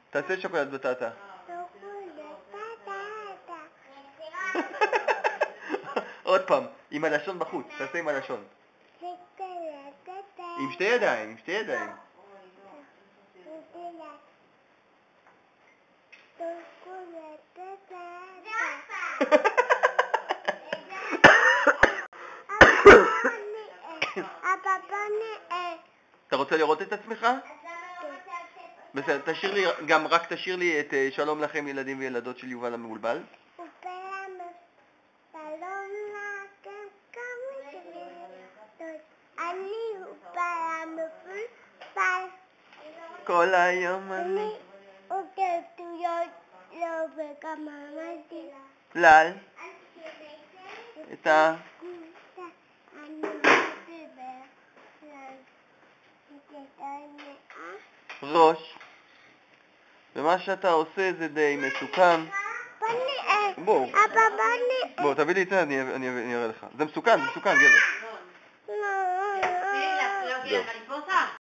תעשה שוקולד בטטה. עוד פעם, עם הלשון בחוץ, תעשה עם הלשון. עם שתי ידיים, עם שתי ידיים. אתה רוצה לראות את עצמך? בסדר, תשאיר לי, גם רק תשאיר לי את שלום לכם ילדים וילדות של יובל המבולבל. כל היום אני לל את ראש, ומה שאתה עושה זה די מסוכן. בוא, תביא לי את זה, אני אראה לך. זה מסוכן, גבר.